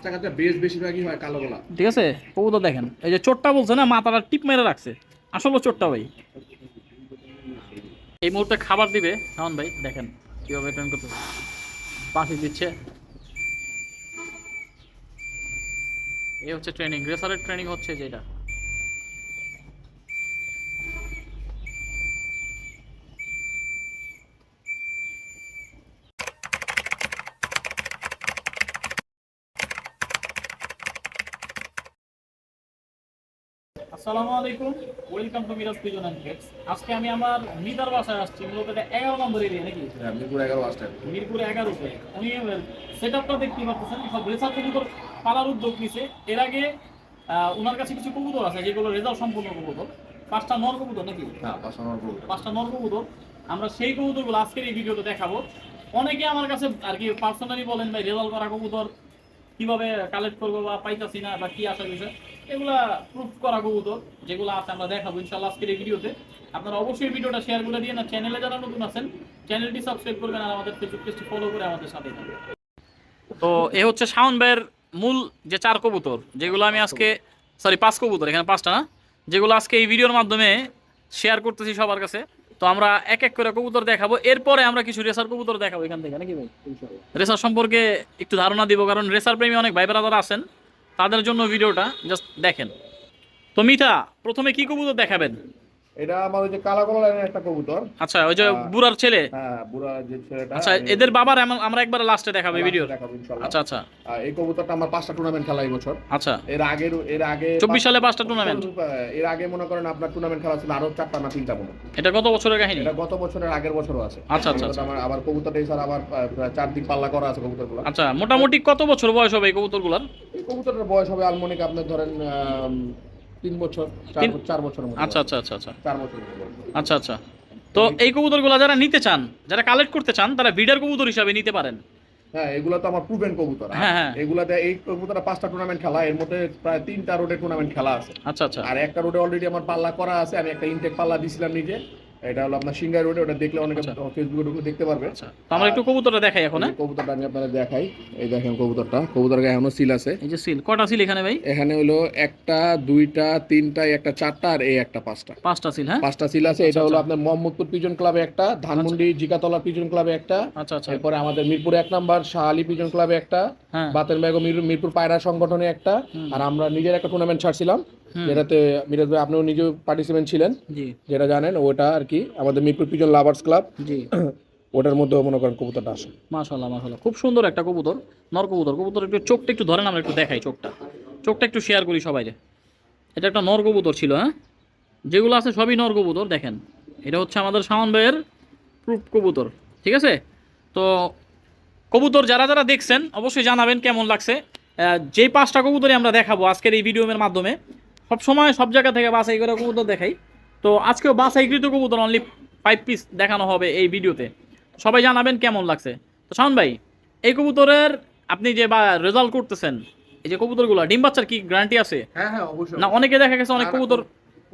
বাচ্চা কাচ্চা বেশ বেশিরভাগই হয় কালো গলা। ঠিক আছে, কবুতর দেখেন, এই যে চোটটা বলছে না, মাথাটা টিপ মেরে রাখছে, আসলে চোটটা ভাই। এই মুহূর্তে খাবার দিবে শাওন ভাই, দেখেন কিভাবে ট্রেন করতে পাখি দিচ্ছে। এই হচ্ছে ট্রেনিং, রেসারের ট্রেনিং হচ্ছে যেটা। আসসালামু আলাইকুম, welcome to Miraj pigeon and pets. আজকে আমি আমার মিতার বাসায় আসছি, মূলত এটা 11 নম্বর এরিয়া নাকি? হ্যাঁ, মিরপুর 11 বাস স্ট্যান্ড। মিরপুর 11-তে উনি সেট আপটা দেখতে পাচ্ছেন, সব রেসার কবুতর পালার উদ্যোগ নিছে। এর আগে ওনার কাছে কিছু কবুতর আছে যেগুলো রেজাল্ট সম্পূর্ণ কবুতর, 5টা নর কবুতর নাকি? হ্যাঁ, 5টা নর কবুতর। 5টা নর কবুতর। আমরা সেই কবুতরগুলো আজকের এই ভিডিওতে দেখাবো। অনেকে আমার কাছে আর কি পার্সোনালি বলেন ভাই রেজাল্ট করা কবুতর কিভাবে কালেক্ট করবো বা পাইতাছি না বা কি আসার বিষয়, এগুলা প্রুফ করা কবুতর যেগুলো আছে আমরা দেখাবো ইনশাআল্লাহ আজকের এই ভিডিওতে। আপনারা অবশ্যই ভিডিওটা শেয়ার করে দিয়ে না, চ্যানেলে যারা নতুন আছেন চ্যানেলটি সাবস্ক্রাইব করবেন আর আমাদের ফেসবুক পেজটি ফলো করে আমাদের সাথে থাকবেন। তো এ হচ্ছে শাওন ভাইয়ের মূল যে 4 কবুতর, যেগুলো আমি আজকে, সরি 5 কবুতর, এখানে 5টা না, যেগুলো আজকে এই ভিডিওর মাধ্যমে শেয়ার করতেছি সবার কাছে। তো আমরা এক এক করে কবুতর দেখাবো, এরপরে আমরা কিছু রেসার কবুতর দেখাবো এখান থেকে নাকি ভাই? রেসার সম্পর্কে একটু ধারণা দিব, কারণ রেসার প্রেমী অনেক ভাই ব্রাদার আছেন, তাদের জন্য ভিডিওটা জাস্ট দেখেন। তো মিঠা, প্রথমে কি কবুতর দেখাবেন? এটা আমার ওই যে কালা গলা লাইনের একটা কবুতর। আচ্ছা, ওই যে বুড়ার ছেলে। হ্যাঁ, বুড়া যে ছেলেটা। আচ্ছা, এদের বাবার আমরা একবার লাস্টে দেখাবো ভিডিও। দেখাবো ইনশাআল্লাহ। আচ্ছা আচ্ছা। এই কবুতরটা আমার 5টা টুর্নামেন্ট খেলা এই বছর। আচ্ছা, এর আগে 24 সালে 5টা টুর্নামেন্ট। এর আগে মনে করেন আপনার টুর্নামেন্ট খেলা ছিল আরো 4টা না 3টা মনে। এটা কত বছরের কাহিনী? এটা গত বছরের আগের বছরও আছে। আচ্ছা আচ্ছা আচ্ছা। আমার আবার কবুতরটা স্যার আবার 4 দিন পাল্লা করা আছে কবুতরগুলো। আচ্ছা, মোটামুটি কত বছর বয়স হবে এই কবুতরগুলোর? এই কবুতরের বয়স হবে আলমনিক আপনার ধরেন 3 বছর, 4 বছরের মতো। আচ্ছা আচ্ছা আচ্ছা আচ্ছা 4 বছর মতো। আচ্ছা আচ্ছা। তো এই কবুতরগুলো যারা নিতে চান, যারা কালেক্ট করতে চান, তারা বিডার কবুতর হিসাবে নিতে পারেন। হ্যাঁ, এগুলো তো আমার প্রুভেন কবুতর। হ্যাঁ হ্যাঁ। এগুলাতে এই কবুতরটা 5টা টুর্নামেন্ট খেলা, এর মধ্যে প্রায় 3টা রোডে টুর্নামেন্ট খেলা আছে। আচ্ছা আচ্ছা আর একটা রোডে অলরেডি আমার পাল্লা করা আছে, আমি একটা ইনটেক পাল্লা দিছিলাম নিজে। এটা হলো আপনার সিঙ্গাই রোডে, ওটা দেখলে অনেকে ফেসবুকে ঢুকলে দেখতে পারবে। আচ্ছা, তো আমরা একটু কবুতরটা দেখাই এখন। হ্যাঁ, কবুতরটা আমি আপনাদের দেখাই। এই দেখেন কবুতরের গায়ে এখনো সিল আছে। এই যে সিল, কটা সিল এখানে ভাই? এখানে হলো 1টা 2টা 3টা, একটা 4টা, আর এই একটা 5টা। 5টা সিল। হ্যাঁ, 5টা সিল আছে। এটা হলো আপনার মোহাম্মদপুর পিজন ক্লাবে একটা, ধানমন্ডি জিকাতলা পিজন ক্লাবে একটা, আচ্ছা আচ্ছা। এরপরে আমাদের মিরপুর 1 নাম্বার শাহ আলী পিজন ক্লাবে একটা, হ্যাঁ, বাতের বেগম মিরপুর পায়রা সংগঠনে একটা, আর আমরা নিজের একটা টুর্নামেন্ট ছাড়ছিলাম যেটাতে মিরাজ ভাই আপনিও নিজেও পার্টিসিপেন্ট ছিলেন, জি যেটা জানেন, ওটা আর কি আমাদের মিরপুর পিজন লাভার্স ক্লাব। জি। ওটার মধ্যে মনে করেন কবুতরটা আসে। মাশাআল্লাহ মাশাআল্লাহ, খুব সুন্দর একটা কবুতর, নর কবুতর। কবুতর একটু চোখটা একটু ধরেন, আমরা একটু দেখাই চোখটা একটু শেয়ার করি সবাই। এটা একটা নর কবুতর ছিল। হ্যাঁ, যেগুলো আছে সবই নর কবুতর। দেখেন, এটা হচ্ছে আমাদের শাওন ভাইয়ের প্রুফ কবুতর। ঠিক আছে, তো কবুতর যারা যারা দেখছেন অবশ্যই জানাবেন কেমন লাগছে। যেই 5টা কবুতরই আমরা দেখাবো আজকের এই ভিডিওর মাধ্যমে, সব সময় সব জায়গা থেকে বাছাই করে কবুতর দেখাই। তো আজকেও বাছাইকৃত কবুতর অনলি 5 পিস দেখানো হবে এই ভিডিওতে। সবাই জানাবেন কেমন লাগছে। তো শাওন ভাই, এই কবুতরের আপনি যে বা রেজাল্ট করতেছেন, এই যে কবুতরগুলো ডিম বাচ্চার কি গ্যারান্টি আছে? হ্যাঁ হ্যাঁ, অবশ্যই। না, অনেকে দেখা গেছে অনেক কবুতর।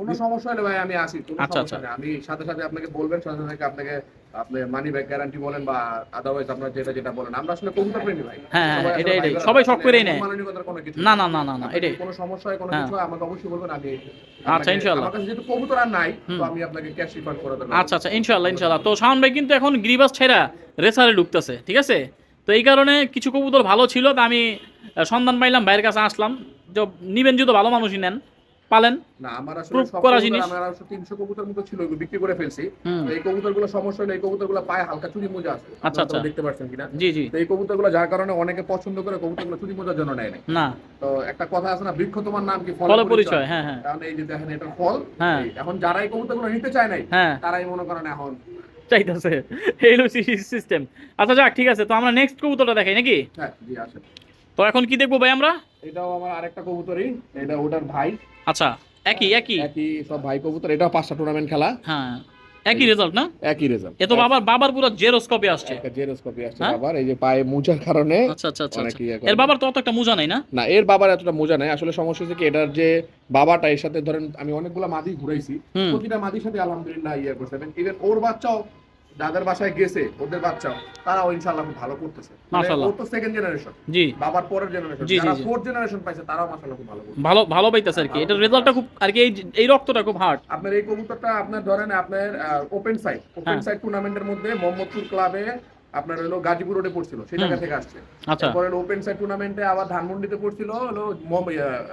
কোনো সমস্যা হলে ভাই আমি আসি, কোনো আচ্ছা সমস্যা নেই। আমি সাথে সাথে আপনাকে বলবেন, সাথে সাথে আপনাকে আপনি মানি ব্যাক গ্যারান্টি বলেন বা আদারওয়াইজ আপনার যেটা বলেন, আমরা আসলে কবুতর প্রেমী ভাই। হ্যাঁ হ্যাঁ, এটাই সবাই শখ করেই নেয়। মানবিকতার কোনো কিছু না না না না না, এটাই। কোনো সমস্যা হয়, কোনো কিছু হয় আমাকে অবশ্যই বলবেন। আমি আচ্ছা ইনশাআল্লাহ। আমার কাছে যেহেতু কবুতর আর নাই, তো আমি আপনাকে ক্যাশ রিফান্ড করে দেব। আচ্ছা আচ্ছা, ইনশাআল্লাহ ইনশাআল্লাহ। তো শাওন ভাই কিন্তু এখন গ্রিবাস ছেড়া রেসারে ঢুকতেছে, ঠিক আছে? তো এই কারণে কিছু কবুতর ভালো ছিল, তা আমি সন্ধান পাইলাম, ভাইয়ের কাছে আসলাম। যে নিবেন যদি ভালো মানুষই নেন, পালেন। না, আমার আসলে প্রুফ সব করা কবুতর, জিনিস। আমার আসলে 300 কবুতর মতো ছিল, ওগুলো বিক্রি করে ফেলছি। তো এই কবুতরগুলো সমস্যা হলো, এই কবুতরগুলো পায়ে হালকা চুরি মোজা আছে। আচ্ছা আচ্ছা, দেখতে পাচ্ছেন কিনা? জি জি। তো এই কবুতরগুলো যার কারণে অনেকে পছন্দ করে, কবুতরগুলো চুরি মোজার জন্য নেয় না। তো একটা কথা আছে না, বৃক্ষ তোমার নাম কি, ফলে পরিচয়। হ্যাঁ হ্যাঁ। কারণ এই যে দেখেন এটা ফল। হ্যাঁ, এখন যারা এই কবুতরগুলো নিতে চায় নাই, হ্যাঁ, তারাই মনে করেন এখন চাইতেছে। এই হলো সিস্টেম। আচ্ছা যাক, ঠিক আছে। তো আমরা নেক্সট কবুতরটা দেখাই নাকি? হ্যাঁ জি, আসেন। তো এখন কি দেখবো ভাই আমরা? এটাও আমার আরেকটা কবুতরই, এটা ওটার ভাই। আচ্ছা, একই একই একই সব ভাই কবুতর। এটাও 5টা টুর্নামেন্ট খেলা। হ্যাঁ, একই রেজাল্ট না? একই রেজাল্ট। এ তো বাবার পুরো জেরোস্কোপে আসছে। একটা জেরোস্কোপি আসছে হ্যাঁ? বাবার, এই যে পায়ে মোজার কারণে। আচ্ছা আচ্ছা আচ্ছা। অনেক ইয়ে করে। এর বাবার তো অত একটা মোজা নাই না? না, এর বাবার এতটা মোজা নাই। আসলে সমস্যা হচ্ছে কি, এটার যে বাবাটা, এর সাথে ধরেন আমি অনেকগুলো মাদি ঘুরাইছি, প্রতিটা মাদির সাথে আলহামদুলিল্লাহ ইয়ে করছে। ইভেন ওর বাচ্চাও যাদের বাসায় গেছে ওদের বাচ্চা তারাও ইনশাআল্লাহ খুব ভালো করতেছে। মাশাআল্লাহ। ও তো সেকেন্ড জেনারেশন, জি বাবার পরের জেনারেশন, জি, জি, যারা জি। ফোর্থ জেনারেশন পাইছে তারাও মাশাআল্লাহ খুব ভালো করতেছে। ভালো ভালো পাইতেছে আর কি, এটার রেজাল্টটা খুব আর কি, এই রক্তটা খুব হার্ড। আপনার এই কবুতরটা আপনার ধরেন আপনার ওপেন হ্যাঁ। সাইড টুর্নামেন্টের মধ্যে মোহাম্মদপুর ক্লাবে আপনার হলো গাজীপুর রোডে পড়ছিল, সেই জায়গা থেকে আসছে। আচ্ছা তারপরে ওপেন সাইড টুর্নামেন্টে আবার ধানমন্ডিতে পড়ছিল হলো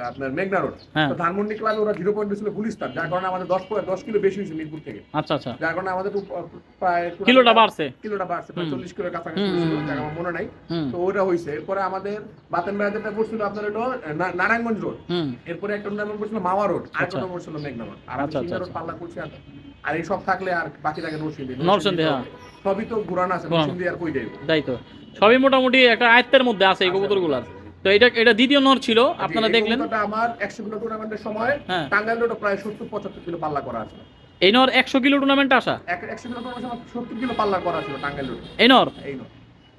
আপনার মেঘনা রোড। হ্যাঁ। তো ধানমন্ডি ক্লাবে ওরা 0 পয়েন্ট ছিল গুলিস্তান, যার কারণে আমাদের 10 কিলো বেশি হয়েছে মিরপুর থেকে। আচ্ছা আচ্ছা, যার কারণে আমাদের প্রায় কিলোটা বাড়ছে। কিলোটা বাড়ছে প্রায় 40 কিলোর কাছাকাছি হুম, হয়েছিল, হুম, যার আমার মনে নাই। হুম তো ওটা হয়েছে। এরপরে আমাদের বাতেন বাজারটা পড়ছিল আপনার হলো নারায়ণগঞ্জ রোড। হুম। এরপরে একটা টুর্নামেন্ট পড়ছিল মাওয়া রোড, আর আচ্ছা। একটা পড়ছিল মেঘনা রোড। আর আমি আচ্ছা, সিঙ্গা রোড আচ্ছা। পাল্লা করছি। আর এই সব থাকলে আর বাকি থাকে নরসিংদী। নরসিংদী, হ্যাঁ। সবই তো ঘুরান আছে, ঘুরান। নরসিংদী আর কই যাইব। তাই তো, সবই মোটামুটি একটা আয়ত্তের মধ্যে আছে এই কবুতরগুলার। তো এটা দ্বিতীয় নর ছিল, আপনারা দেখলেন। আমার 100 কিলো টুর্নামেন্টের সময় হ্যাঁ। টাঙ্গাইল রোডে প্রায় 70-75 কিলো পাল্লা করা আছে। এই নর 100 কিলো টুর্নামেন্টে আসা, 100 কিলো টুর্নামেন্টে 70 কিলো পাল্লা করা ছিল টাঙ্গাইল রোডে। এই নর এই নয়,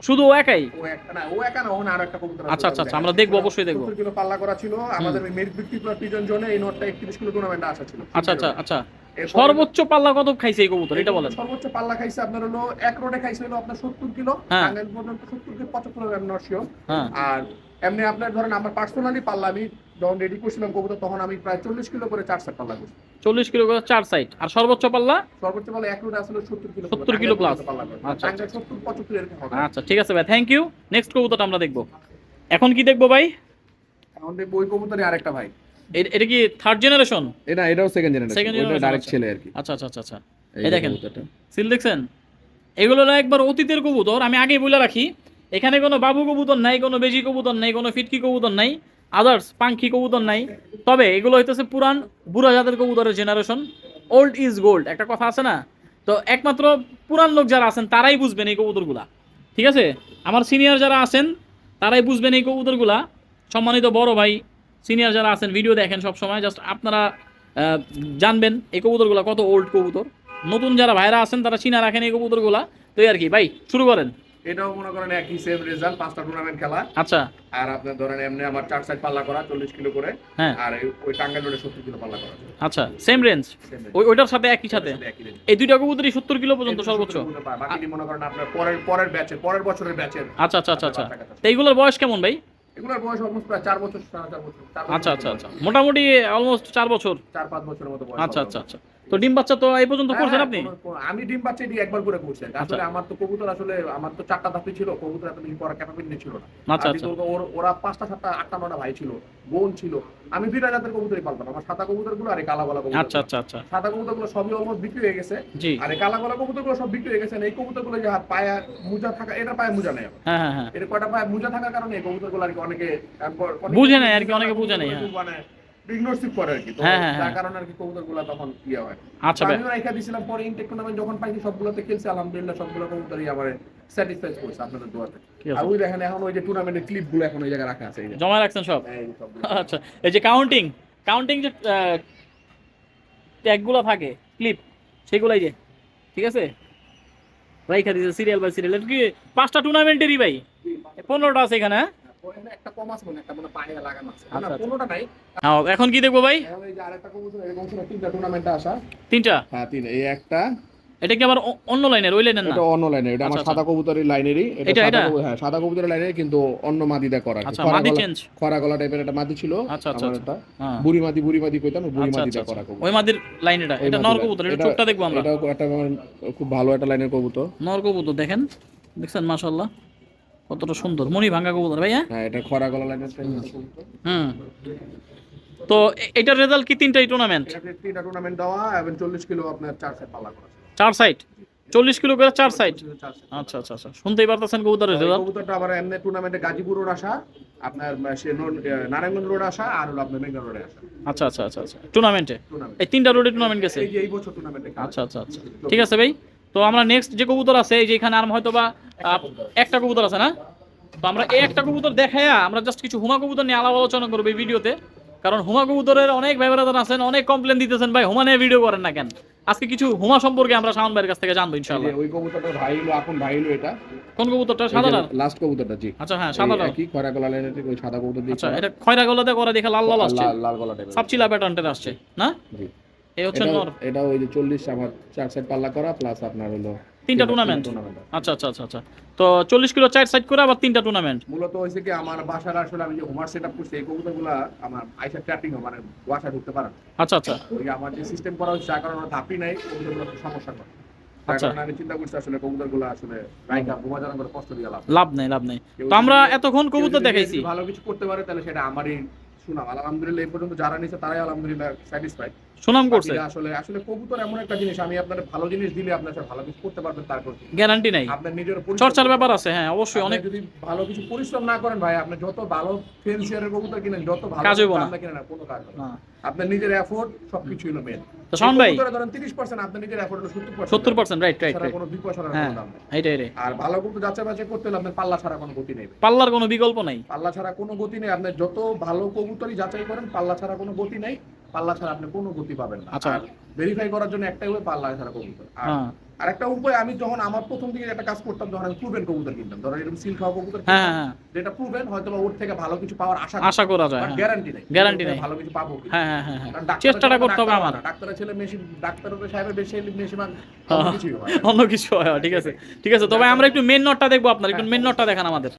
শুধু ও একাই? ও একা না, ওখানে আরো একটা কবুতর আছে। আচ্ছা, আচ্ছা, আচ্ছা, আমরা দেখবো, অবশ্যই দেখবো। 70 কিলো পাল্লা করা ছিল। আমাদের মেরিট পিজন জোনে এই নোটটা 31 কিলো টুর্নামেন্টে আসা ছিল। আচ্ছা আচ্ছা আচ্ছা, এরপরে- সর্বোচ্চ পাল্লা কত খাইছে এই কবুতর এটা বলেন? সর্বোচ্চ পাল্লা খাইছে আপনার হলো এক রোডে খাইছে হলো আপনার 70 কিলো, হ্যাঁ। টাঙ্গাইল পর্যন্ত 70 থেকে 75 গ্রাম নরসিও। হ্যাঁ। আর এমনি আপনার ধরেন আমার পার্সোনালি পাল্লা আমি যখন রেডি করছিলাম কবুতর, তখন আমি প্রায় 40 কিলো করে 4 সেট পাল্লা করছি। 40 কিলো করে 4 সাইড, আর সর্বোচ্চ পাল্লা? সর্বোচ্চ পাল্লা এক রোডে আসলে 70 কিলো। 70 kilo plus. পাল্লা করে। আচ্ছা, টাঙ্গাইল 70-75 এরকম হবে। আচ্ছা ঠিক আছে ভাই, থ্যাংক ইউ। নেক্সট কবুতরটা আমরা দেখবো। এখন কি দেখবো ভাই? এখন দেখবো ওই কবুতরই আরেকটা ভাই। এটা কি থার্ড জেনারেশন? এটাও সেকেন্ড Second জেনারেশন, ওটা generation, ডাইরেক্ট আচ্ছা। ছেলে আর কি। আচ্ছা আচ্ছা আচ্ছা আচ্ছা, এই এই যে দেখেন কবুতরটা। সিল দেখছেন? এগুলো না একবার অতীতের কবুতর। আমি আগেই বলে রাখি, এখানে কোনো বাবু কবুতর নাই, কোনো বেজি কবুতর নাই, কোনো ফিটকি কবুতর নাই, আদার্স পাঙ্খি কবুতর নাই। তবে এগুলো হইতেছে পুরান বুড়া জাতের কবুতরের জেনারেশন। ওল্ড ইজ গোল্ড একটা কথা আছে না? তো একমাত্র পুরান লোক যারা আছেন তারাই বুঝবেন এই কবুতরগুলা, ঠিক আছে? আমার সিনিয়র যারা আছেন তারাই বুঝবেন এই কবুতরগুলা। সম্মানিত বড় ভাই, সিনিয়র যারা আছেন, ভিডিও দেখেন সব সময়, জাস্ট আপনারা জানবেন এই কবুতরগুলা কত ওল্ড কবুতর। নতুন যারা ভাইরা আছেন তারা চিনা রাখেন এই কবুতরগুলা। তো এই আর কি ভাই, শুরু করেন। এটাও মনে করেন একই সেম রেজাল্ট, 5টা টুর্নামেন্ট খেলা। আচ্ছা। আর আপনার ধরেন এমনি আমার 4 সাইড পাল্লা করা 40 কিলো করে। হ্যাঁ। আর ওই টাঙ্গাইল রোডে 70 কিলো পাল্লা করা। আচ্ছা, সেম রেঞ্জ। Same range। ওইটার সাথে একই সাথে একই range। এই দুইটা কবুতরই 70 কিলো পর্যন্ত সর্বোচ্চ। বাকি মনে করেন আপনার পরের বছরের ব্যাচের। আচ্ছা আচ্ছা আচ্ছা আচ্ছা। তো এইগুলোর বয়স কেমন ভাই? এগুলোর বয়স অলমোস্ট প্রায় 4 বছর, 4.5 বছর। আচ্ছা আচ্ছা আচ্ছা, মোটামুটি অলমোস্ট 4 বছর। 4-5 বছরের মতো বয়স। আচ্ছা আচ্ছা আচ্ছা। তো ডিম বাচ্চা তো এই পর্যন্ত করছেন আপনি? আমি ডিম বাচ্চা এটি একবার করে করছি। আসলে আমার তো কবুতর আসলে আমার তো 4টা দাঁতি ছিল, কবুতর এত বেশি করার ক্যাপাবিলিটি ছিল না। আচ্ছা, আর আচ্ছা। কিন্তু ওরা 5টা 7টা 8টা 9টা ভাই ছিল, বোন ছিল। আমি 2টা জাতের কবুতরই পালতাম, আমার সাদা কবুতরগুলো আর এই কালা গলা কবুতর। আচ্ছা আচ্ছা আচ্ছা, সাদা কবুতরগুলো সবই অলমোস্ট বিক্রি হয়ে গেছে। জি। আর এই কালা গলা কবুতরগুলো সব বিক্রি হয়ে গেছে। এই কবুতরগুলো যে পায়ে মুজা থাকা, এটা পায়ে মুজা নেই। হ্যাঁ হ্যাঁ হ্যাঁ, এটা কয়টা পায়ে মুজা থাকার কারণে এই কবুতরগুলো আর কি অনেকে বুঝে নেয় আর কি, অনেকে বুঝে নেয়, হ্যাঁ। মানে ইগনোরশিপ করে আর কি। তো হ্যাঁ, হ্যাঁ, যার হ্যাঁ। কারণে আর কি কবুতরগুলো তখন ইয়ে হয়। আচ্ছা তো ভাই। আমিও রেখে দিয়েছিলাম, পরে ইনটেক টুর্নামেন্ট যখন পাইছি সবগুলোতে খেলছি, আলহামদুলিল্লাহ সবগুলো কবুতরই আমার স্যাটিসফাই করছে আপনাদের দোয়াতে। ঠিক আছে। আর ওই দেখেন এখন ওই যে টুর্নামেন্টের ক্লিপগুলো এখন ওই জায়গায় রাখা আছে, এই যে জমা রাখছেন সব? এই যে সবগুলো। আচ্ছা, এই যে কাউন্টিং যে ট্যাগগুলো থাকে, ক্লিপ, সেগুলাই যে, ঠিক আছে, রাইখা দিয়েছে সিরিয়াল বাই সিরিয়াল। এটা কি 5টা টুর্নামেন্টেরই ভাই? 15টা আছে এখানে, হ্যাঁ? ওখানে একটা কম আছে, একটা মনে পায়ে লাগানো আছে। আচ্ছা, না, আচ্ছা। 15টা নাই। হ্যাঁ, এখন কি দেখবো ভাই? এখন এই যে আরেকটা কবুতর এরকম ছিল, 3টা টুর্নামেন্টে আসা। 3টা? হ্যাঁ 3, এই একটা। এটা কি আবার অন্য লাইনের, ওই লাইনের না? এটা অন্য লাইনের, এটা আমার আচ্ছা, সাদা কবুতরের লাইনেরই। এটা? হ্যাঁ সাদা কবুতরের লাইনের, কিন্তু অন্য মাদিটা করা। আচ্ছা, মাদি চেঞ্জ। খরা গলা টাইপের একটা মাদি ছিল। আচ্ছা আচ্ছা আমার আচ্ছা, একটা হ্যাঁ। বুড়ি মাদি কইতাম, বুড়ি আচ্ছা, মাদিটা আচ্ছা, করা আচ্ছা। কবুতর। ওই মাদির লাইন এটা ওই নর মাদিটা। কবুতর, এটা চোখটা দেখবো আমরা। এটাও একটা খুব ভালো একটা লাইনের কবুতর। নর কবুতর দেখেন, দেখছেন মাশাআল্লাহ কতটা সুন্দর, মনি ভাঙা কবুতর ভাই। হ্যাঁ, হ্যাঁ এটা খরা গলা লাইনের কবুতর। হুম। তো এটার রেজাল্ট কি 3টাই টুর্নামেন্ট? এটাতে 3টা টুর্নামেন্ট দেওয়া এবং 40 কিলো আপনার 4 সেট পাল্লা করা। 4 সাইড, 40 কিলো করে 4 সাইড। 4 সেট। আচ্ছা আচ্ছা আচ্ছা, শুনতেই পারতেছেন কবুতরের এই রেজাল্ট। কবুতরটা আবার এমনি টুর্নামেন্টে গাজীপুর রোড আসা, আপনার সে নারায়ণগঞ্জ রোড আসা, আর হলো আপনার মেঘনা রোডে আসা আচ্ছা আচ্ছা আচ্ছা আচ্ছা, টুর্নামেন্টে টুর্নামেন্ট। এই 3টা রোডে টুর্নামেন্ট গেছে। এই যে এই বছর টুর্নামেন্টে। আচ্ছা আচ্ছা আচ্ছা, ঠিক আছে ভাই। তো আমরা নেক্সট যে কবুতর আছে, এই যে এখানে আর হয়তো বা একটা কবুতর আছে না, তো আমরা এই একটা কবুতর দেখাইয়া আমরা জাস্ট কিছু হুমা কবুতর নিয়ে আলাপ আলোচনা করবো এই ভিডিওতে। কারণ হুমা কবুতরের অনেক ভাই ব্রাদার আছেন, অনেক কমপ্লেন দিতেছেন, ভাই হুমা নিয়ে ভিডিও করেন না কেন। আজকে কিছু হুমা সম্পর্কে আমরা শাওন ভাইয়ের কাছ থেকে জানবো ইনশাআল্লাহ। ওই কবুতরটার ভাই হলো, আপন ভাই হলো এটা। কোন কবুতরটা? সাদাটা? লাস্ট কবুতরটা, জি। আচ্ছা হ্যাঁ, সাদাটা। কি খরা গলা লাইনের থেকে ওই সাদা কবুতর দিয়ে। আচ্ছা, এটা খয়রা গলাতে করা দেখে লাল লাল আসছে, লাল গলা টাইপের। সাবচিলা প্যাটার্নটা আসছে না? জি। এই হচ্ছে নর। এটা ওই যে 40 আমার 4 সেট পাল্লা করা প্লাস আপনার হলো তিনটা টুর্নামেন্ট। আচ্ছা আচ্ছা আচ্ছা আচ্ছা। তো 40 কিলো 4 সাইড করে আবার 3টা টুর্নামেন্ট। মূলত হয়েছে কি আমার বাসার আসলে আমি যে হোমওয়ার্ক সেট আপ করছি এই কবুতরগুলো আমার আইসা ট্র্যাপিং মানে বাসা ঢুকতে পারে না। আচ্ছা আচ্ছা ওই আমার যে সিস্টেম করা হচ্ছে যার কারণে ওরা ধাপি নাই কবুতরগুলো একটু সমস্যা করে। তার আচ্ছা। কারণে আমি চিন্তা করছি আসলে কবুতরগুলো আসলে রাইখা ঘুমা জানা করে কষ্ট দিয়ে লাভ লাভ নাই লাভ নাই। কেউ তো আমরা যদি- এতক্ষণ কেউ কবুতর যদি দেখাইছি। ভালো কিছু করতে পারে তাহলে সেটা আমারই সুনাম। আলহামদুলিল্লাহ এই পর্যন্ত যারা নিছে তারাই আলহামদুলিল্লাহ স্যাটিসফাইড। সুনাম করছে, আসলে আসলে কবুতর এমন একটা জিনিস আমি আপনার ভালো জিনিস দিলে আপনার সাথে ভালো কিছু করতে পারবেন তারপর গ্যারান্টি নাই, আপনার নিজের পরিশ্রম চর্চার করতে ব্যাপার হবে। আছে। হ্যাঁ অবশ্যই, আপনি অনেক যদি ভালো কিছু পরিশ্রম না করেন ভাই আপনি যত ভালো ফেন্সিয়ারের কবুতর কিনেন যত ভালো কাজ হইবো না। আপনি কিনেন না কোনো কাজ হবে না। না। আপনার নিজের এফোর্ট সবকিছু হলো মেন। তো শাওন ভাই ধরেন 30% আপনার নিজের এফোর্ট হলো 70%। 70%, রাইট রাইট ছাড়া রাইট। কোনো 2 পয়সার হ্যাঁ দাম নেই। এইটাই রে, আর ভালো কবুতর যাচাই বাছাই করতে হলে আপনার পাল্লা ছাড়া কোনো গতি নেই। পাল্লার কোনো বিকল্প নাই। পাল্লা ছাড়া কোনো গতি নেই। আপনি যত ভালো কবুতরই যাচাই করেন পাল্লা ছাড়া কোনো গতি নেই। পাল্লা ছাড়া আপনি কোনো গতি পাবেন না। আচ্ছা। ভেরিফাই করার জন্য একটাই উপায় পাল্লা ছাড়া কবুতর। হ্যাঁ আর একটা উপায় আমি যখন আমার প্রথম দিকে একটা কাজ করতাম যখন আমি প্রুভেন কবুতর কিনতাম ধরেন এরকম সিল খাওয়া কবুতর হ্যাঁ কিনতাম, হ্যাঁ যেটা প্রুভেন হয়তো বা ওর থেকে ভালো কিছু পাওয়ার আশা করা যায়। বাট হ্যাঁ গ্যারান্টি নেই। Guarantee নেই। ভালো কিছু পাবো কি? হ্যাঁ হ্যাঁ হ্যাঁ হ্যাঁ। কারণ ডাক্তারের চেষ্টাটা ছেলে করতে হবে ডাক্তার আমার। হয় না, ডাক্তারের ছেলে মেশিন ডাক্তারের সাহেবের বেশি মান হ্যাঁ। কিছুই হয় না। অন্য কিছু হয়, ঠিক আছে ঠিক আছে। তবে আমরা একটু মেন নটটা দেখবো, আপনার একটু মেন নটটা দেখান আমাদের।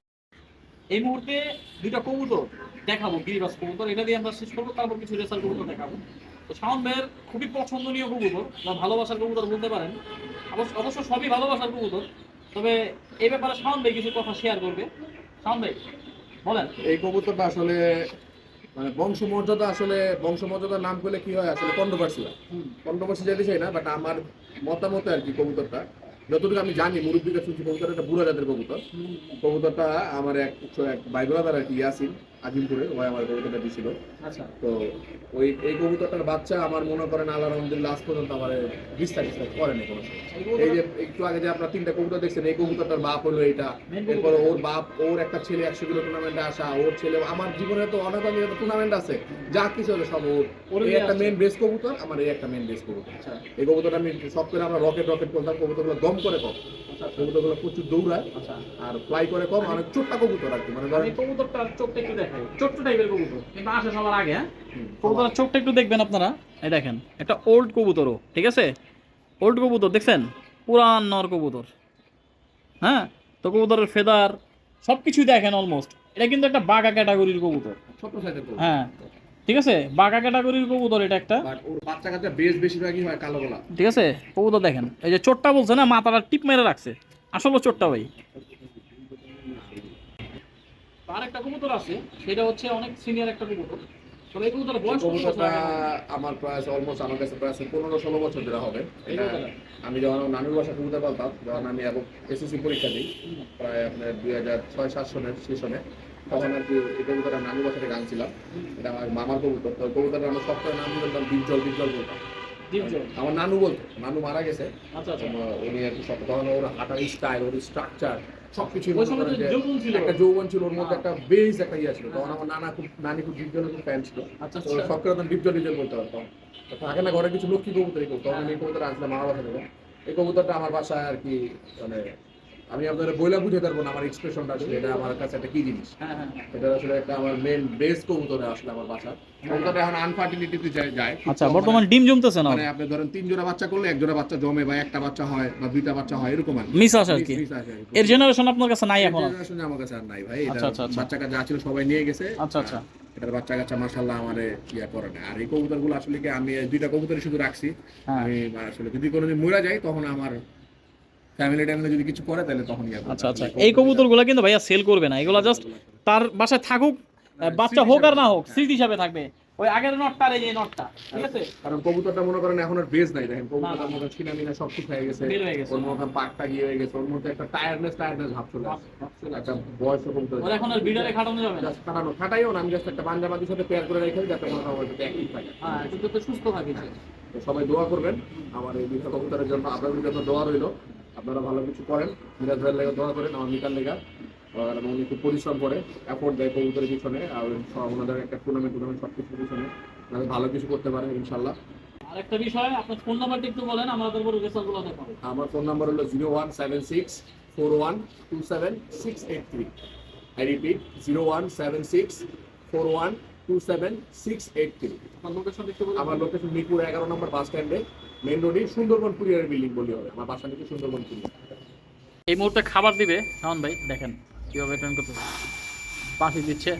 এই মুহূর্তে দুইটা কবুতর দেখাবো, গিরিবাস কবুতর, এটা দিয়ে আমরা শেষ করবো, তারপর কিছু রেসার কবুতর দেখাবো। তো শাওন ভাইয়ের খুবই পছন্দনীয় কবুতর বা ভালোবাসার কবুতর বলতে পারেন। অবশ্য সবই ভালোবাসার কবুতর, তবে এই ব্যাপারে শাওন ভাই কিছু কথা শেয়ার করবে। শাওন ভাই বলেন। এই কবুতরটা আসলে মানে বংশমর্যাদার নাম করলে কি হয় আসলে কন্ট্রোভার্সি হয়। কন্ট্রোভার্সি যেতে চাই না বাট আমার মতামত আর কি কবুতরটা যতটুকু আমি জানি মুরব্বীকে শুনছি কবুতর একটা বুড়া জাতের কবুতর। কবুতরটা আমার এক ভাই ব্রাদার আর কি ইয়াসিন আজিমপুরে ওই আমার কবুতরটা দিছিল। আচ্ছা তো ওই এই কবুতরটার বাচ্চা আমার মনে করেন আল্লাহ আলহামদুলিল্লাহ আজ পর্যন্ত আমার বিস্তারিত করেনি কোনো সময়। এই যে একটু আগে যে আপনার 3টা কবুতর দেখছেন এই কবুতরটার বাপ হলো এটা, এরপর ওর বাপ ওর একটা ছেলে 100 কিলো টুর্নামেন্টে আসা, ওর ছেলে আমার জীবনে তো অনেক অনেক টুর্নামেন্ট আছে যা কিছু হবে সব ওর এই একটা মেন বেস কবুতর, আমার এই একটা মেন বেস কবুতর। এই কবুতরটা আমি সব করে আমরা রকেট করতাম। কবুতরগুলো দম করে কম, কবুতরগুলো প্রচুর দৌড়ায় আর ফ্লাই করে কম, অনেক ছোট্টা কবুতর আর কি মানে ধরেন এই কবুতরটার চোখটা একটু দেখাই, ছোট্ট টাইপের কবুতর কিন্তু আসে সবার আগে। হ্যাঁ কবুতরের চোখটা একটু দেখবেন আপনারা, এই দেখেন একটা ওল্ড কবুতরও, ঠিক আছে ওল্ড কবুতর দেখছেন, পুরান নর কবুতর। হ্যাঁ তো কবুতরের ফেদার সবকিছুই দেখেন অলমোস্ট। এটা কিন্তু একটা বাঘা ক্যাটাগরির কবুতর। ছোট সাইজের কবুতর। হ্যাঁ ঠিক আছে, বাঘা ক্যাটাগরির কবুতর এটা একটা। বাট ওর বাচ্চা কাচ্চা বেশ বেশিরভাগই হয় কালো গলা। ঠিক আছে কবুতর দেখেন, এই যে চোটটা বলছে না, মাথাটা টিপ মেরে রাখছে, আসলে চোটটা ভাই। আর একটা কবুতর আছে, সেটা হচ্ছে অনেক সিনিয়র একটা কবুতর। তবে এই কবুতরের বয়স কত বছর কবুতরটা আগে? আমার প্রায় অলমোস্ট আমার কাছে প্রায় 15-16 বছর ধরে হবে। এই এটা কবুতরটা? আমি যখন আমার নানুর বাসা কবুতর পালতাম যখন আমি এখন এসএসসি পরীক্ষা দিই প্রায় আপনার 2006-7 সনের সেশনে তখন আর কি এই কবুতরটা নানুর বাসা থেকে আনছিলাম। এটা আমার মামার কবুতর। তো কবুতরটা আমরা সবসময় নাম বলতাম ডিপজল বলতাম। দীপজল। আমার নানু বলতো, নানু মারা গেছে। আচ্ছা আচ্ছা। উনি আর কি সব তখন ওর হাঁটার স্টাইল ওর স্ট্রাকচার সবকিছু ওই সময় তো যৌবন ছিল। একটা যৌবন ছিল ওর মধ্যে একটা বেস একটা ইয়ে ছিল। তখন আমার নানি খুব ডিপজলের খুব ফ্যান ছিল। আচ্ছা তো আচ্ছা। সব করে ডিপজল বলতে পারতাম। তো থাকে না ঘরে কিছু লক্ষ্মী কবুতর তখন আমি এই কবুতর আসলাম মামার বাসা থেকে। এই কবুতরটা আমার বাসায় আর কি মানে আমি আপনাদের বইলা বুঝে পারবো না আমার এক্সপ্রেশনটা আসলে এটা আমার কাছে একটা কি জিনিস। হ্যাঁ হ্যাঁ। এটা আসলে একটা আমার মেন বেস কবুতর আসলে আমার বাসা। কবুতরটা এখন আনফার্টিলিটিতে যায়। আচ্ছা বর্তমান ডিম জমতেছে না, মানে আপনি ধরেন 3 জোড়া বাচ্চা করলে 1 জোড়া বাচ্চা জমে বা একটা বাচ্চা হয় বা 2টা বাচ্চা হয় এরকম আর মিস আসে আর কি। এর জেনারেশন আপনার কাছে নাই এখন? জেনারেশন আমার কাছে আর নাই ভাই। এটা আচ্ছা, আচ্ছা, আচ্ছা। বাচ্চা কাচ্চা ছিল সবাই নিয়ে গেছে। আচ্ছা আচ্ছা। এটার বাচ্চা কাচ্চা মাশাআল্লাহ আমারে ইয়া করে না। আর এই কবুতরগুলো আসলে কি আমি 2টা কবুতরই শুধু রাখছি। হ্যাঁ। আমি আসলে যদি কোনোদিন মরে যাই তখন আমার ফ্যামিলি টাইমে যদি কিছু করে তাহলে তখন ইয়া করব। আচ্ছা আচ্ছা। এই কবুতরগুলো কিন্তু ভাইয়া সেল করবে না, এগুলো জাস্ট তার বাসায় থাকুক, বাচ্চা হোক আর না হোক স্মৃতি হিসাবে থাকবে। ওই আগের নটটা আর এই যে নটটা, ঠিক আছে? কারণ কবুতরটা মনে করেন এখন আর বেজ নাই। দেখেন কবুতরটার মধ্যে ছিনামিনা সব কিছু হয়ে গেছে, বের হয়ে গেছে। ওর মধ্যে পাকটা গিয়ে হয়ে গেছে, ওর মধ্যে একটা টায়ারনেস ভাব চলে আসছে। একটা বয়স কবুতর ওর এখন আর বিডারে খাটানো যাবে না। জাস্ট খাটাইও না, আমি জাস্ট একটা পাঞ্জাবাদির সাথে পেয়ার করে রেখে যাতে মনে হয় অ্যাক্টিভ থাকে। হ্যাঁ কিন্তু তো সুস্থ থাকে সে। তো সবাই দোয়া করবেন আমার এই দুটো কবুতরের জন্য, আপনাদের জন্য দোয়া রইলো। আপনারা ভালো কিছু করেন, মিরাজ ভাইয়ের লেগে দোয়া করেন, আমার মিতার লেগা। আর উনি খুব পরিশ্রম করে, এফোর্ট দেয় কবুতরের পিছনে, আর ওনাদের একটা টুর্নামেন্ট সব কিছুর পিছনে ওনারা ভালো কিছু করতে পারে ইনশাল্লাহ। আর একটা বিষয়, আপনার ফোন নাম্বারটা একটু বলেন, আমাদের বড় রেসারগুলো দেখাবো। আমার ফোন নাম্বার হলো 01764127 683। I repeat 01764127 27683। আপনার লোকেশন একটু বলুন। আমার লোকেশন মিরপুর 11 নম্বর বাস স্ট্যান্ডে, মেইন রোডে, সুন্দরবন কুরিয়ার বিল্ডিং বলি হবে। আমার বাসা থেকে সুন্দরবন কুরিয়ার। এই মুহূর্তে খাবার দিবে শাওন ভাই, দেখেন কিভাবে ট্রেন করতে পাশে দিচ্ছে।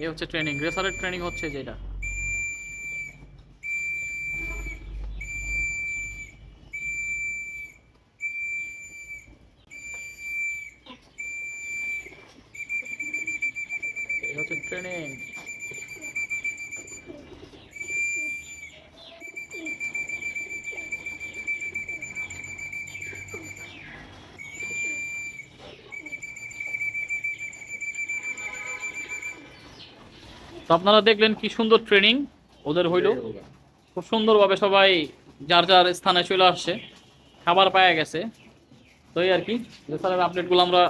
এই হচ্ছে ট্রেনিং, রেসারের ট্রেনিং হচ্ছে যেটা। এই হচ্ছে ট্রেনিং। তো আপনারা দেখলেন কি সুন্দর ট্রেনিং ওদের হইলো, খুব সুন্দরভাবে সবাই যার যার স্থানে চলে আসছে, খাবার পাওয়া গেছে। তো এই আর কি রেসারের আপডেটগুলো আমরা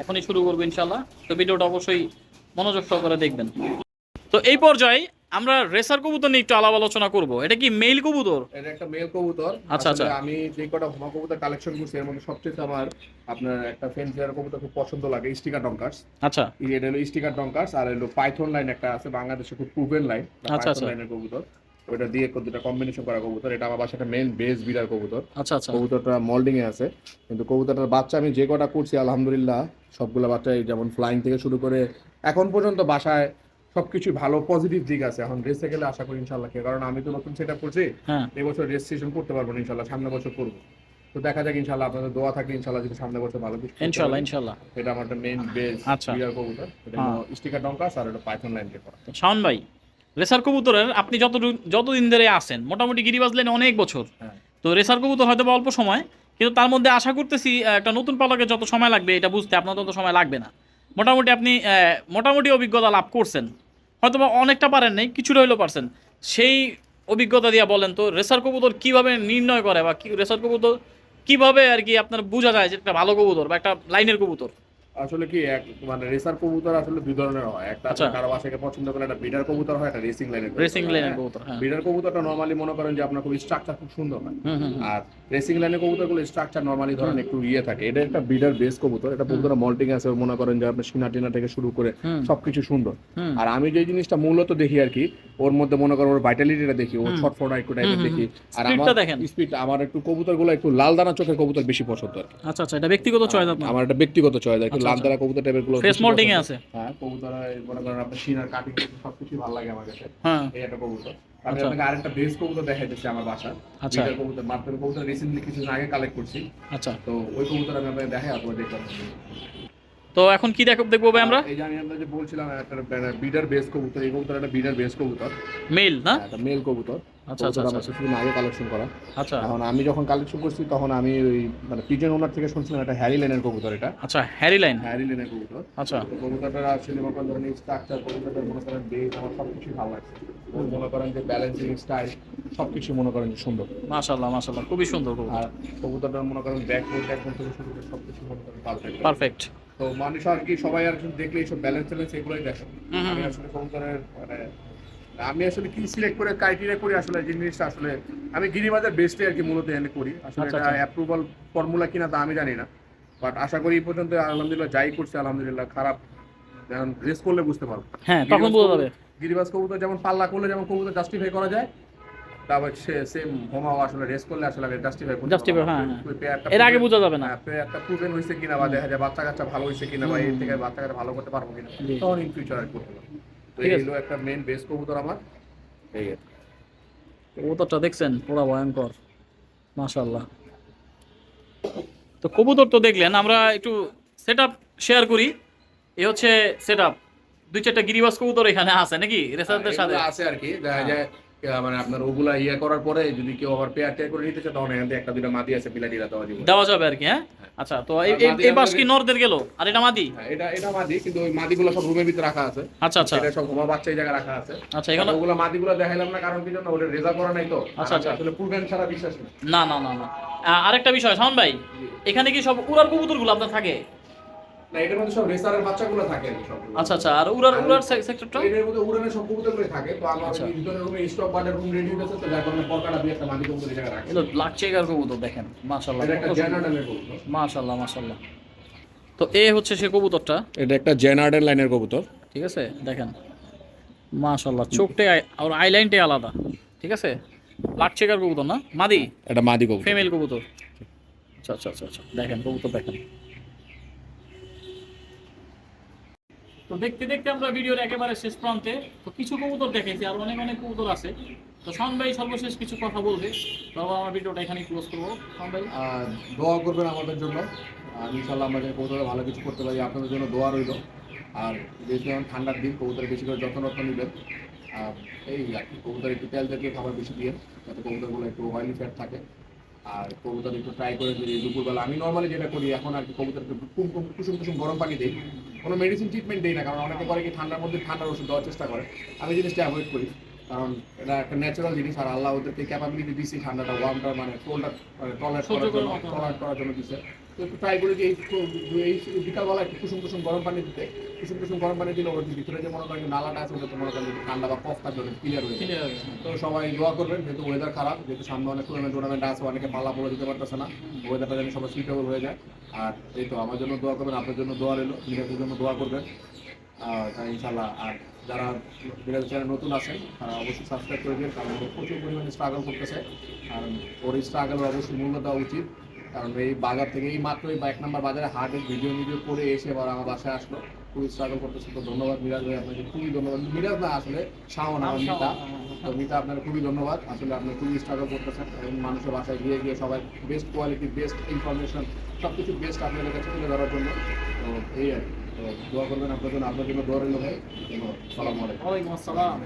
এখনই শুরু করবো ইনশাল্লাহ। তো ভিডিওটা অবশ্যই মনোযোগ সহকারে দেখবেন। তো এই পর্যায়ে আমরা রেসার কবুতর নিয়ে একটু আলাপ আলোচনা করব। এটা কি মেল কবুতর? এটা একটা মেল কবুতর। আচ্ছা, আচ্ছা। আসলে আমি যে কটা হোমা কবুতর কালেকশন করছি এর মধ্যে সবচেয়ে আমার আপনার একটা ফেন্সিয়ার কবুতর খুব পছন্দ লাগে, স্টিকার ডঙ্কার্স। আচ্ছা এটা হলো স্টিকার ডঙ্কার্স, আর হলো পাইথন লাইন একটা আছে বাংলাদেশে খুব প্রুভেন লাইন, আচ্ছা, পাইথন আচ্ছা। লাইনের কবুতর। ওটা দিয়ে দুটো কম্বিনেশন করা কবুতর। এটা আমার বাসাটা মেন বেস বিড়ার কবুতর। আচ্ছা আচ্ছা কবুতরটা মোল্ডিং এ আছে, কিন্তু কবুতরটার বাচ্চা আমি যে কটা করছি আলহামদুলিল্লাহ সবগুলো বাচ্চাই যেমন ফ্লাইং থেকে শুরু করে এখন পর্যন্ত বাসায় সবকিছু ভালো পজিটিভ দিক আছে। এখন রেসে গেলে আশা করি ইনশাল্লাহ, কারণ আমি তো নতুন সেট আপ করছি, হ্যাঁ এবছর রেজিস্ট্রেশন করতে পারবো না ইনশাল্লাহ, সামনে বছর করবো। তো দেখা যাক ইনশাল্লাহ, আপনাদের দোয়া থাকলে ইনশাল্লাহ যদি সামনে বছর ভালো কিছু করতে ইনশাল্লাহ পারি। ইনশাল্লাহ। এটা আমার একটা মেইন বেস আচ্ছা। বিড়ার কবুতর। এটা হ্যাঁ। স্টিকার ডঙ্কাস আর এটা পাইথন লাইন দিয়ে করা। তো শাওন ভাই, রেসার কবুতরের আপনি যতদিন ধরে আছেন, মোটামুটি গিরিবাজ লাইনে অনেক বছর। হ্যাঁ। তো রেসার কবুতর হয়তো বা অল্প সময়, কিন্তু তার মধ্যে আশা করতেছি একটা নতুন পালকে যত সময় লাগবে এটা বুঝতে আপনার তত সময় লাগবে না। মোটামুটি আপনি মোটামুটি অভিজ্ঞতা লাভ করছেন, হয়তো বা অনেকটা পারেন নাই, কিছুটা হইলেও পারছেন। সেই অভিজ্ঞতা দিয়ে বলেন তো রেসার কবুতর কিভাবে নির্ণয় করে, বা রেসার কবুতর কিভাবে আর কি আপনার বোঝা যায় যে একটা ভালো কবুতর বা একটা লাইনের কবুতর? আসলে কি মানে রেসার কবুতর আসলে দুই ধরনের হয়। একটা আচ্ছা। কারো বাসাকে পছন্দ করে একটা বিডার কবুতর হয়, একটা রেসিং লাইনের রেসিং লাইনের কবুতর, হ্যাঁ। বিডার কবুতরটা নরমালি মনে করেন যে আপনার খুব স্ট্রাকচার খুব সুন্দর হয়, হুম হুম হুম। আর রেসিং লাইনের কবুতরগুলো স্ট্রাকচার নরমালি ধরেন একটু ইয়ে থাকে। এটা একটা বিডার বেস কবুতর, এটা কবুতর মল্টিং আছে, মনে করেন যে আপনার সিনা টিনা থেকে শুরু করে হুম। সবকিছু সুন্দর। হুম। আর আমি যে জিনিসটা মূলত দেখি আর কি, ওর মধ্যে মনে করেন ওর ভাইটালিটিটা দেখি, ওর হুম। ছটফটা একটু টাইপের হুম, হুম, দেখি। আর Speed আমার টা দেখেন। স্পিড, আমার একটু কবুতরগুলো একটু লাল দানা চোখের কবুতর বেশি পছন্দ আর কি। আচ্ছা আচ্ছা, এটা ব্যক্তিগত চয়েস আপনার। আমার একটা ব্যক্তিগত চয়েস, একটু আচ্ছা, লাল আচ্ছা। দানা কবুতর টাইপের গুলো ফেস বেশি মোল্ডিং এ পছন্দ। আছে। হ্যাঁ, কবুতর মনে করেন আপনার সিনার কাটিং সবকিছু ভালো লাগে আমার কাছে। হ্যাঁ এই একটা কবুতর। আমি আচ্ছা। আপনাকে আরেকটা বেস কবুতর দেখাইতেছি আমার বাসা। আচ্ছা। বিটার কবুতর, মাত্র কবুতর রিসেন্টলি কিছুদিন আগে কালেক্ট করছি। আচ্ছা, তো ওই কবুতর আমি আপনাকে দেখাই, আপনারা দেখলাম। তো এখন কি দেখবো ভাই আমরা? এই যে আমি আপনাকে বলছিলাম একটা বিডার বেস কবুতর, এই কবুতর একটা বিডার বেস কবুতর, মেল না? একটা মেল কবুতর। আচ্ছা আচ্ছা কবুতর আমার আচ্ছা কিছুদিন আগে কালেকশন করা। আচ্ছা এখন আমি যখন কালেকশন করছি তখন আমি ওই মানে পিজন ওনার থেকে শুনছিলাম একটা হ্যারি লেনের কবুতর। এটা আচ্ছা, হ্যারি লাইন। হ্যারি লেনের কবুতর। আচ্ছা কবুতরটা আসলে মনে করেন স্ট্রাকচার, কবুতরটার মনে করেন বেস আমার সবকিছু ভালো লাগছে। ওর মনে করেন যে ব্যালেন্সিং স্টাইল সবকিছু মনে করেন যে সুন্দর। মাশাআল্লাহ মাশাআল্লাহ, খুবই সুন্দর কবুতর। আর কবুতরটার মনে করেন ব্যাকবোর্ড থেকে শুরু করে সবকিছু মনে করেন পারফেক্ট। পারফেক্ট। তো মানুষ আর কি সবাই আর কি দেখলে এইসব ব্যালেন্স ট্যালেন্স এগুলোই দেখে। হুম, হুম, আমি আসলে কবুতরের মানে আমি আসলে কি সিলেক্ট করে ক্রাইটেরিয়া করি আসলে যে জিনিসটা আসলে আমি গিরিবাজার বেস্টে আর কি মূলত এনে করি। আসলে আচ্ছা, এটা আচ্ছা। অ্যাপ্রুভাল ফর্মুলা কিনা তা আমি জানি না, বাট আশা করি এই পর্যন্ত আলহামদুলিল্লাহ যাই করছে আলহামদুলিল্লাহ, খারাপ যেমন রেস করলে বুঝতে পারবো। হ্যাঁ, তখন বোঝা যাবে। গিরিবাজ কবুতর যেমন পাল্লা করলে যেমন কবুতর জাস্টিফাই করা যায়, তারপর সেম হোমাও আসলে রেস করলে আসলে আমি জাস্টিফাই করতে Justify, পারবো না। হ্যাঁ, ওই পেয়ারটা এর আগে বোঝা যাবে না। হ্যাঁ, পেয়ারটা প্রুভেন হয়েছে কিনা, বা দেখা যায় বাচ্চা কাচ্চা ভালো হয়েছে কিনা, বা এর থেকে বাচ্চা কাচ্চা ভালো করতে পারবো কিনা, জি। তখন ইন ফিউচার আর করতে পারবো। তো ঠিক আছে। এইগুলো একটা মেইন বেস কবুতর আমার। এই আর কি। কবুতরটা দেখছেন পুরো ভয়ঙ্কর, মাশাআল্লাহ। তো কবুতর তো দেখলেন, আমরা একটু সেটআপ শেয়ার করি। এই হচ্ছে সেটআপ, দুই চারটা গিরিবাজ কবুতর এখানে আছে নাকি রেসারদের সাথে? এগুলো আছে আর কি, দেখা যায় মানে আপনার ওগুলা ইয়ে করার পরে যদি কেউ আবার পেয়ার টেয়ার করে নিতে চায় তখন এখান থেকে একটা দুইটা মাদি আছে বিলাটিরা দেওয়া যাবে। দেওয়া যাবে আর কি, হ্যাঁ। আচ্ছা, তো এই বাস কি নরদের গেল, আর এটা মাদি? হ্যাঁ, এটা মাদি, কিন্তু ওই মাদিগুলো সব রুমের ভিতরে রাখা আছে। আচ্ছা আচ্ছা এটা সব হোমা বাচ্চা এই জায়গায় রাখা আছে। আচ্ছা, এখানে ওগুলো মাদিগুলো দেখাইলাম না কারণ কি জন্য, ওটা রেজাল্ট করা নাই তো। আচ্ছা, আচ্ছা। আসলে প্রুভেন ছাড়া বিশ্বাস নেই। না না না না, আরেকটা বিষয় শাওন ভাই, এখানে কি সব উড়ার কবুতরগুলো আপনার থাকে? না, এটার মধ্যে সব রেসারের বাচ্চাগুলো থাকে আর কি সব। আচ্ছা আচ্ছা, আর উড়ার সেক্টরটা? এটার মধ্যে উড়ানের সব কবুতরগুলো থাকে। তো আমার আচ্ছা। এই ভিতরের রুমে স্টক বার্ডের রুম রেডি হয়েছে, তো যার কারণে পরকাটা দিয়ে একটা মাদি কবুতর এই জায়গায় রাখে। এগুলো ব্ল্যাক চেকার কবুতর দেখেন, মাশাআল্লাহ, এটা একটা জেনারেলের কবুতর। মাশাআল্লাহ মাশাআল্লাহ। তো এ হচ্ছে সে কবুতরটা, এটা একটা জেনার্ডেন লাইনের কবুতর। ঠিক আছে দেখেন মাশাআল্লাহ, চোখটাই আর আইলাইনটাই আলাদা, ঠিক আছে। লাট চেকার কবুতর না, মাদি এটা মাদি কবুতর। ফিমেল কবুতর। আচ্ছা আচ্ছা আচ্ছা আচ্ছা, দেখেন কবুতর দেখেন। তো দেখতে দেখতে আমরা ভিডিওর একেবারে শেষ প্রান্তে, তো কিছু কবুতর দেখেছি আর অনেক অনেক কবুতর আছে। তো শাওন ভাই সর্বশেষ কিছু কথা বলবে, তারপর আমার ভিডিওটা এখানেই ক্লোজ করবো। শাওন ভাই আর দোয়া করবেন আমাদের জন্য, আর ইনশাল্লাহ আমরা যেন কবুতরে ভালো কিছু করতে পারি, আপনাদের জন্য দোয়া রইল। আর যেহেতু এখন ঠান্ডার দিন, কবুতরে বেশি করে যত্ন নেবেন। আর এই আর কি, কবুতর একটু তেল জাতীয় খাবার বেশি দিয়ে, যাতে কবুতরগুলো একটু অয়েলি ফ্যাট থাকে। আর কবুতর একটু ট্রাই করে যদি দুপুরবেলা, আমি নর্মালি যেটা করি এখন আর কি, কবুতরকে কুসুম কুসুম গরম পানি দিই, কোনো মেডিসিন ট্রিটমেন্ট দিই না, কারণ অনেকে করে কি ঠান্ডার মধ্যে ঠান্ডার ওষুধ দেওয়ার চেষ্টা করে। আমি জিনিসটা অ্যাভয়েড করি, কারণ এটা একটা ন্যাচারাল জিনিস, আর আল্লাহ ওদেরকে ক্যাপাবিলিটি দিচ্ছে ঠান্ডাটা, ওয়ার্মটা মানে কোল্ডটা টলারেট করার জন্য দিচ্ছে। তো একটু ট্রাই করি যে এই বিকালবেলা একটু কুসুম কুসুম গরম পানি দিতে। কুসুম কুসুম গরম পানি দিলে ওর ভিতরে যে মনে করেন নালাটা আছে, ওদের মনে করেন যদি ঠান্ডা বা কফ থাকবে ক্লিয়ার হয়ে যাবে। তো সবাই দোয়া করবেন, যেহেতু ওয়েদার খারাপ, যেহেতু সামনে অনেক টুর্নামেন্ট আছে, অনেকে পাল্লা পড়ে দিতে পারতেছে না, ওয়েদারটা যেন সবাই সুইটেবল হয়ে যায়। আর এই তো আমার জন্য দোয়া করবেন, আপনার জন্য দোয়া রইল, নিজেদের জন্য দোয়া করবেন। তাই ইনশাল্লাহ। আর যারা বিরাজ চ্যানেল নতুন আছেন তারা অবশ্যই সাবস্ক্রাইব করে দিন, কারণ ও প্রচুর পরিমাণে স্ট্রাগল করতেছে। কারণ ওর এই স্ট্রাগলের অবশ্যই মূল্য দেওয়া উচিত, কারণ এই বাজার থেকে এই মাত্রই বা 1 নম্বর বাজারে হাটের ভিডিও করে এসে আবার আমার বাসায় আসলো, খুবই স্ট্রাগল করতেছে। তো ধন্যবাদ মিরাজ ভাই, আপনাকে খুবই ধন্যবাদ। মিরাজ না আসলে শাওন, আমার মিতা। তো মিতা আপনার খুবই ধন্যবাদ, আসলে আপনি খুবই স্ট্রাগল করতেছেন এবং মানুষের বাসায় গিয়ে গিয়ে সবাই বেস্ট কোয়ালিটি, বেস্ট ইনফরমেশন, সব কিছু বেস্ট আপনাদের কাছে তুলে ধরার জন্য। তো এই আর কি, তো দোয়া করবেন আপনার জন্য দোয়া রইল ভাই। ধন্যবাদ। সালামু আলাইকুম। ওয়ালাইকুম আসসালাম।